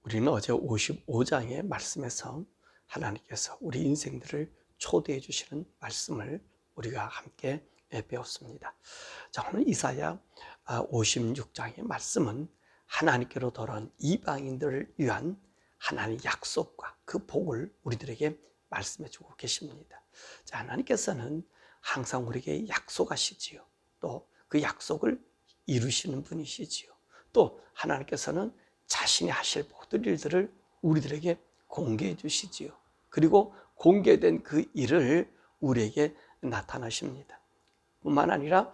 우리는 어제 55장의 말씀에서 하나님께서 우리 인생들을 초대해 주시는 말씀을 우리가 함께 배웠습니다. 자, 오늘 이사야 56장의 말씀은 하나님께로 돌아온 이방인들을 위한 하나님의 약속과 그 복을 우리들에게 말씀해 주고 계십니다. 자, 하나님께서는 항상 우리에게 약속하시지요. 또 그 약속을 이루시는 분이시지요. 또 하나님께서는 자신이 하실 모든 일들을 우리들에게 공개해 주시지요. 그리고 공개된 그 일을 우리에게 나타나십니다. 뿐만 아니라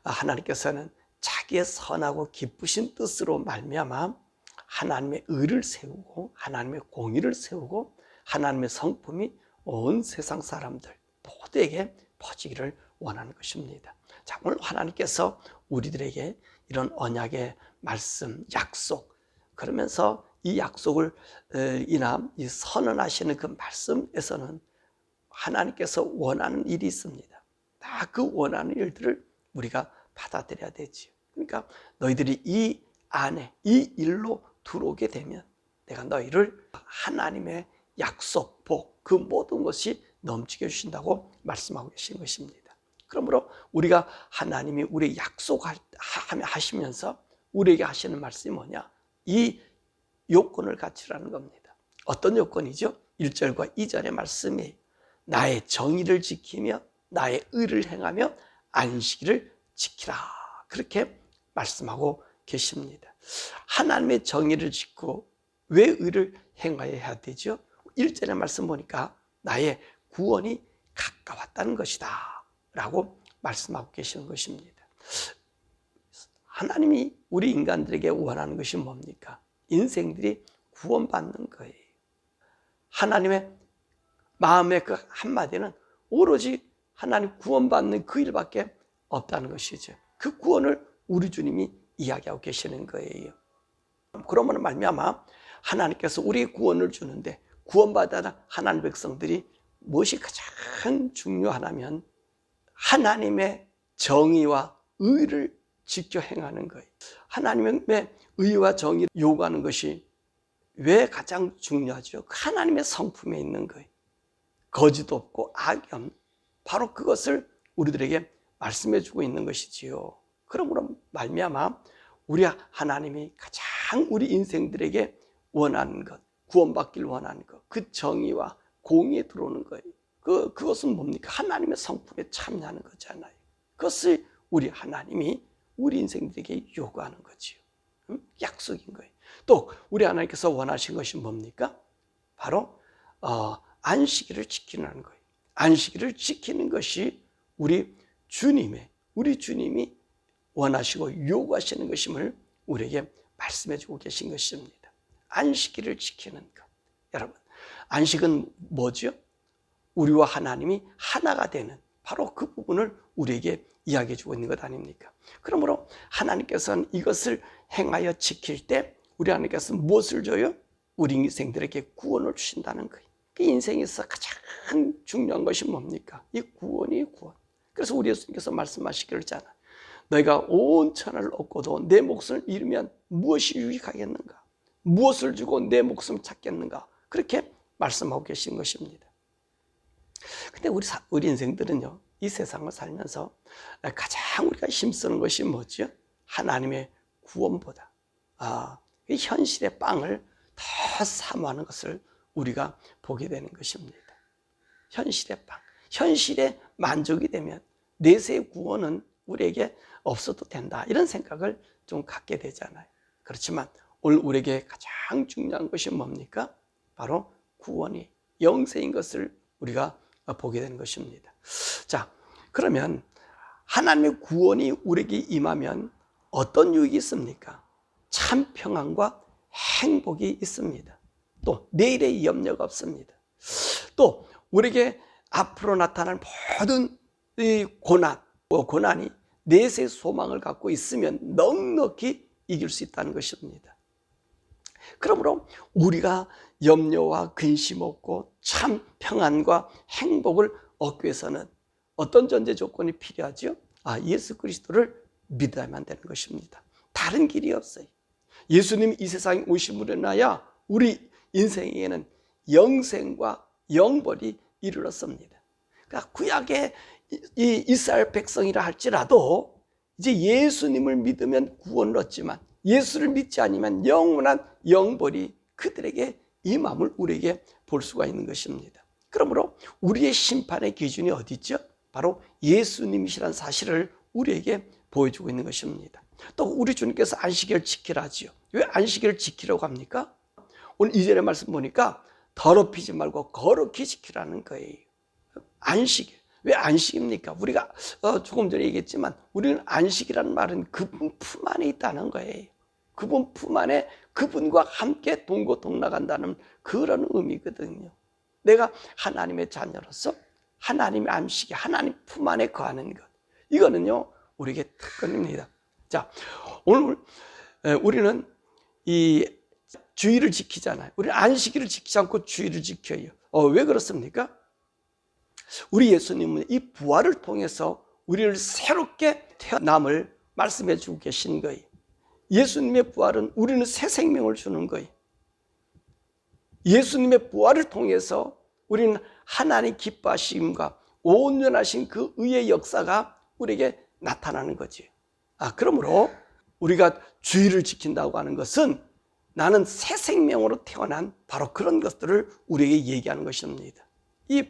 하나님께서는 자기의 선하고 기쁘신 뜻으로 말미암아 하나님의 의를 세우고 하나님의 공의를 세우고 하나님의 성품이 온 세상 사람들 모두에게 퍼지기를 원하는 것입니다. 자, 오늘 하나님께서 우리들에게 이런 언약의 말씀, 약속, 그러면서 이 약속을 이 선언하시는 그 말씀에서는 하나님께서 원하는 일이 있습니다. 다 그 원하는 일들을 우리가 받아들여야 되지요. 그러니까 너희들이 이 안에 이 일로 들어오게 되면 내가 너희를 하나님의 약속, 복, 그 모든 것이 넘치게 해주신다고 말씀하고 계신 것입니다. 그러므로 우리가 하나님이 우리 약속하시면서 우리에게 하시는 말씀이 뭐냐? 이 요건을 갖추라는 겁니다. 어떤 요건이죠? 1절과 2절의 말씀이 나의 정의를 지키며 나의 의를 행하며 안식일을 지키라, 그렇게 말씀하고 계십니다. 하나님의 정의를 지키고 왜 의를 행하여야 되죠? 1절의 말씀 보니까 나의 구원이 가까웠다는 것이다 라고 말씀하고 계시는 것입니다. 하나님이 우리 인간들에게 원하는 것이 뭡니까? 인생들이 구원받는 거예요. 하나님의 마음의 그 한마디는 오로지 하나님 구원받는 그 일밖에 없다는 것이죠. 그 구원을 우리 주님이 이야기하고 계시는 거예요. 그러면 말미암아 하나님께서 우리의 구원을 주는데 구원받아 하나님 백성들이 무엇이 가장 중요하냐면 하나님의 정의와 의를 지켜 행하는 거예요. 하나님의 의와 정의를 요구하는 것이 왜 가장 중요하죠? 하나님의 성품에 있는 거예요. 거짓 없고 악이 없는, 바로 그것을 우리들에게 말씀해 주고 있는 것이지요. 그러므로 말미암아 우리 하나님이 가장 우리 인생들에게 원하는 것, 구원받기를 원하는 것, 그 정의와 공의에 들어오는 거예요. 그것은 뭡니까? 하나님의 성품에 참여하는 거잖아요. 그것을 우리 하나님이 우리 인생들에게 요구하는 거지요. 약속인 거예요. 또 우리 하나님께서 원하신 것이 뭡니까? 바로 안식일을 지키는 거예요. 안식일을 지키는 것이 우리 주님이 원하시고 요구하시는 것임을 우리에게 말씀해 주고 계신 것입니다. 안식일을 지키는 것. 여러분, 안식은 뭐죠? 우리와 하나님이 하나가 되는 바로 그 부분을 우리에게 이야기해 주고 있는 것 아닙니까? 그러므로 하나님께서는 이것을 행하여 지킬 때 우리 하나님께서는 무엇을 줘요? 우리 인생들에게 구원을 주신다는 거예요. 그 인생에서 가장 중요한 것이 뭡니까? 이 구원이에요, 구원. 그래서 우리 예수님께서 말씀하시기를 했잖아요. 너희가 온 천하를 얻고도 내 목숨을 잃으면 무엇이 유익하겠는가? 무엇을 주고 내 목숨을 찾겠는가? 그렇게 말씀하고 계신 것입니다. 근데 우리 인생들은요, 이 세상을 살면서 가장 우리가 힘쓰는 것이 뭐죠? 하나님의 구원보다 이 현실의 빵을 더 사모하는 것을 우리가 보게 되는 것입니다. 현실의 빵, 현실에 만족이 되면 내세의 구원은 우리에게 없어도 된다, 이런 생각을 좀 갖게 되잖아요. 그렇지만 오늘 우리에게 가장 중요한 것이 뭡니까? 바로 구원이 영생인 것을 우리가 보게 되는 것입니다. 자, 그러면 하나님의 구원이 우리에게 임하면 어떤 유익이 있습니까? 참 평안과 행복이 있습니다. 또 내일의 염려가 없습니다. 또 우리에게 앞으로 나타날 모든 이 고난이 내세의 소망을 갖고 있으면 넉넉히 이길 수 있다는 것입니다. 그러므로 우리가 염려와 근심 없고 참 평안과 행복을 얻기 위해서는 어떤 전제 조건이 필요하죠? 예수 그리스도를 믿어야만 되는 것입니다. 다른 길이 없어요. 예수님이 이 세상에 오심으로 인하여 우리 인생에는 영생과 영벌이 이르렀습니다. 그러니까 구약의 이 이스라엘 백성이라 할지라도 이제 예수님을 믿으면 구원을 얻지만 예수를 믿지 않으면 영원한 영벌이 그들에게 임함을 우리에게 볼 수가 있는 것입니다. 그러므로 우리의 심판의 기준이 어디 있죠? 바로 예수님이시라는 사실을 우리에게 보여주고 있는 것입니다. 또 우리 주님께서 안식일을 지키라 하지요. 왜 안식일을 지키라고 합니까? 오늘 2절의 말씀 보니까 더럽히지 말고 거룩히 지키라는 거예요. 안식일. 왜 안식입니까? 우리가 조금 전에 얘기했지만 우리는 안식이라는 말은 그분 품 안에 있다는 거예요. 그분 품 안에 그분과 함께 동고동락한다는 그런 의미거든요. 내가 하나님의 자녀로서 하나님의 안식이 하나님 품 안에 거하는 것, 이거는요 우리에게 특권입니다. 자, 오늘 우리는 이 주일을 지키잖아요. 우리는 안식일을 지키지 않고 주일을 지켜요. 왜 그렇습니까? 우리 예수님은 이 부활을 통해서 우리를 새롭게 태어남을 말씀해 주고 계신 거예요. 예수님의 부활은 우리는 새 생명을 주는 거예요. 예수님의 부활을 통해서 우리는 하나님 기뻐하심과 온전하신 그 의의 역사가 우리에게 나타나는 거지. 그러므로 우리가 주일을 지킨다고 하는 것은 나는 새 생명으로 태어난 바로 그런 것들을 우리에게 얘기하는 것입니다. 이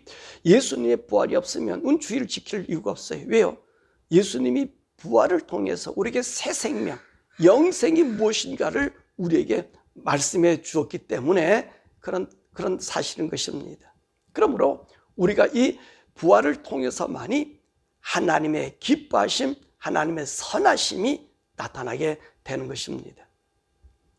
예수님의 부활이 없으면 주일을 지킬 이유가 없어요. 왜요? 예수님이 부활을 통해서 우리에게 새 생명, 영생이 무엇인가를 우리에게 말씀해 주었기 때문에 그런 사실인 것입니다. 그러므로 우리가 이 부활을 통해서만이 하나님의 기뻐하심, 하나님의 선하심이 나타나게 되는 것입니다.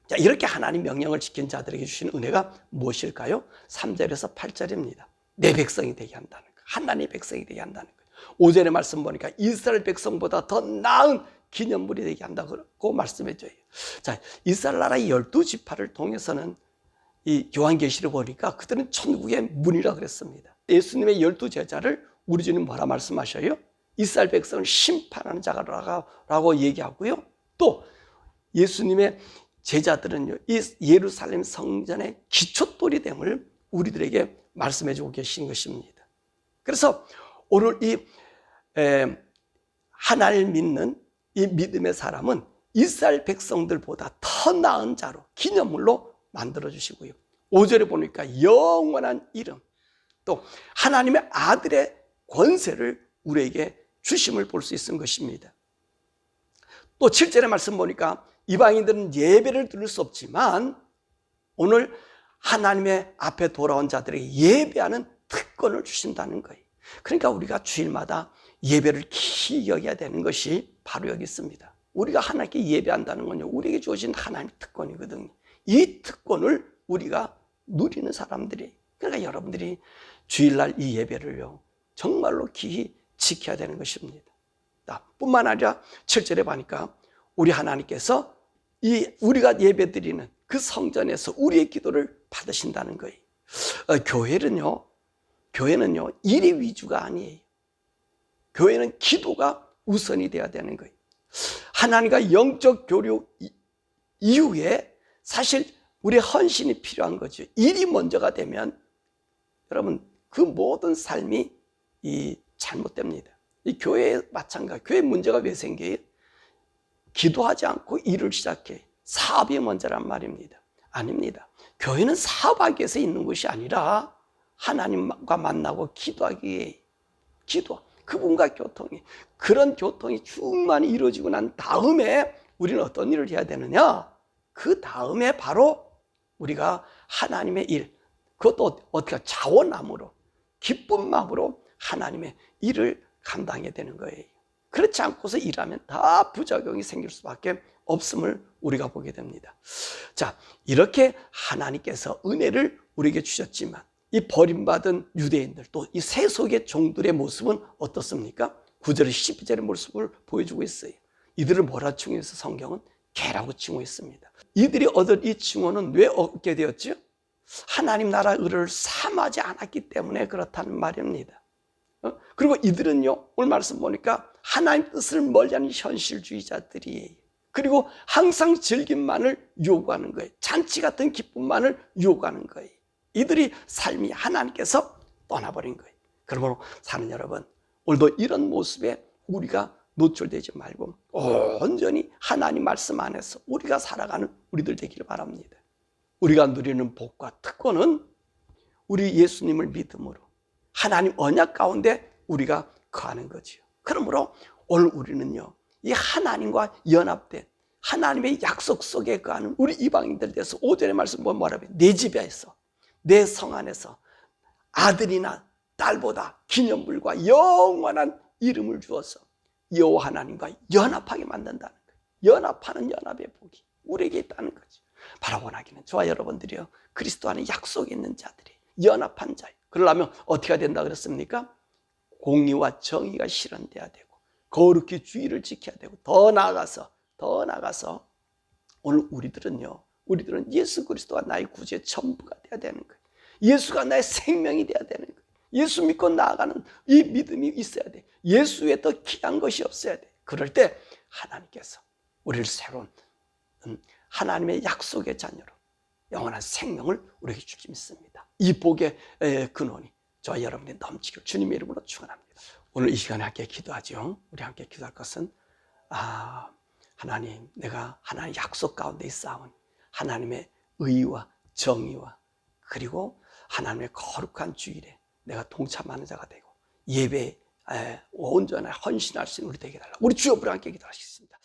자, 이렇게 하나님 명령을 지킨 자들에게 주신 은혜가 무엇일까요? 3절에서 8절입니다. 내 백성이 되게 한다는 거, 하나님의 백성이 되게 한다는 거예요. 5절의 말씀 보니까 이스라엘 백성보다 더 나은 기념물이 되게 한다고 말씀해 줘요. 자, 이스라엘 나라의 12지파를 통해서는 이 요한계시를 보니까 그들은 천국의 문이라 그랬습니다. 예수님의 12제자를 우리 주님 뭐라 말씀하셔요? 이스라엘 백성을 심판하는 자라고 얘기하고요. 또 예수님의 제자들은요, 이 예루살렘 성전의 기초돌이 됨을 우리들에게 말씀해 주고 계신 것입니다. 그래서 오늘 이 하나님을 믿는 이 믿음의 사람은 이스라엘 백성들보다 더 나은 자로 기념물로 만들어 주시고요. 5절에 보니까 영원한 이름, 또 하나님의 아들의 권세를 우리에게 주심을 볼 수 있는 것입니다. 또 7절의 말씀 보니까 이방인들은 예배를 드릴 수 없지만 오늘 하나님의 앞에 돌아온 자들에게 예배하는 특권을 주신다는 거예요. 그러니까 우리가 주일마다 예배를 기히 여겨야 되는 것이 바로 여기 있습니다. 우리가 하나님께 예배한다는 건요, 우리에게 주어진 하나님의 특권이거든요. 이 특권을 우리가 누리는 사람들이, 그러니까 여러분들이 주일날 이 예배를요 정말로 기히 지켜야 되는 것입니다. 뿐만 아니라 7절에 보니까 우리 하나님께서 우리가 예배드리는 그 성전에서 우리의 기도를 받으신다는 거예요. 교회는요 일이 위주가 아니에요. 교회는 기도가 우선이 돼야 되는 거예요. 하나님과 영적 교류 이후에 사실 우리의 헌신이 필요한 거죠. 일이 먼저가 되면 여러분 그 모든 삶이 잘못됩니다. 이 교회에 마찬가지. 교회 문제가 왜 생겨요? 기도하지 않고 일을 시작해. 사업이 먼저란 말입니다. 아닙니다. 교회는 사업하기 위해서 있는 것이 아니라 하나님과 만나고 기도하기 위해 그분과 그런 교통이 충만히 이루어지고 난 다음에 우리는 어떤 일을 해야 되느냐? 그 다음에 바로 우리가 하나님의 일, 그것도 어떻게 자원함으로 기쁜 마음으로 하나님의 일을 감당해야 되는 거예요. 그렇지 않고서 일하면 다 부작용이 생길 수밖에 없음을 우리가 보게 됩니다. 자, 이렇게 하나님께서 은혜를 우리에게 주셨지만 이 버림받은 유대인들, 또 이 세속의 종들의 모습은 어떻습니까? 9절에 12절의 모습을 보여주고 있어요. 이들을 뭐라 칭호해서 성경은 개라고 칭호했습니다. 이들이 얻은 이 칭호는 왜 얻게 되었죠? 하나님 나라 의를 삼하지 않았기 때문에 그렇다는 말입니다. 그리고 이들은요, 오늘 말씀 보니까 하나님 뜻을 멀리하는 현실주의자들이에요. 그리고 항상 즐김만을 요구하는 거예요. 잔치 같은 기쁨만을 요구하는 거예요. 이들이 삶이 하나님께서 떠나버린 거예요. 그러므로 사는 여러분, 오늘도 이런 모습에 우리가 노출되지 말고 온전히 하나님 말씀 안에서 우리가 살아가는 우리들 되기를 바랍니다. 우리가 누리는 복과 특권은 우리 예수님을 믿음으로 하나님 언약 가운데 우리가 거하는 거지요. 그러므로 오늘 우리는요, 이 하나님과 연합된 하나님의 약속 속에 거하는 우리 이방인들에 대해서 5절의 말씀 뭐라고요? 내 집에서, 내 성 안에서 아들이나 딸보다 기념물과 영원한 이름을 주어서 여호와 하나님과 연합하게 만든다는 거예요. 연합하는 연합의 복이 우리에게 있다는 거죠. 바로 원하기는 저와 여러분들이요, 그리스도 안에 약속이 있는 자들이 연합한 자예요. 그러려면 어떻게 된다 그랬습니까? 공의와 정의가 실현돼야 되고 거룩히 주의를 지켜야 되고 더 나아가서 오늘 우리들은 예수 그리스도가 나의 구주의 전부가 돼야 되는 거예요. 예수가 나의 생명이 돼야 되는 거예요. 예수 믿고 나아가는 이 믿음이 있어야 돼. 예수 외에 더 귀한 것이 없어야 돼. 그럴 때 하나님께서 우리를 새로운 하나님의 약속의 자녀로 영원한 생명을 우리에게 주기 믿습니다. 이 복의 근원이 저와 여러분이 넘치기를 주님의 이름으로 축원합니다. 오늘 이 시간에 함께 기도하죠. 우리 함께 기도할 것은 하나님, 내가 하나님의 약속 가운데 있사오니 하나님의 의와 정의와 그리고 하나님의 거룩한 주일에 내가 동참하는 자가 되고 예배에 온전히 헌신할 수 있는 우리 되게 달라고 우리 주여 부르 함께 기도하시겠습니다.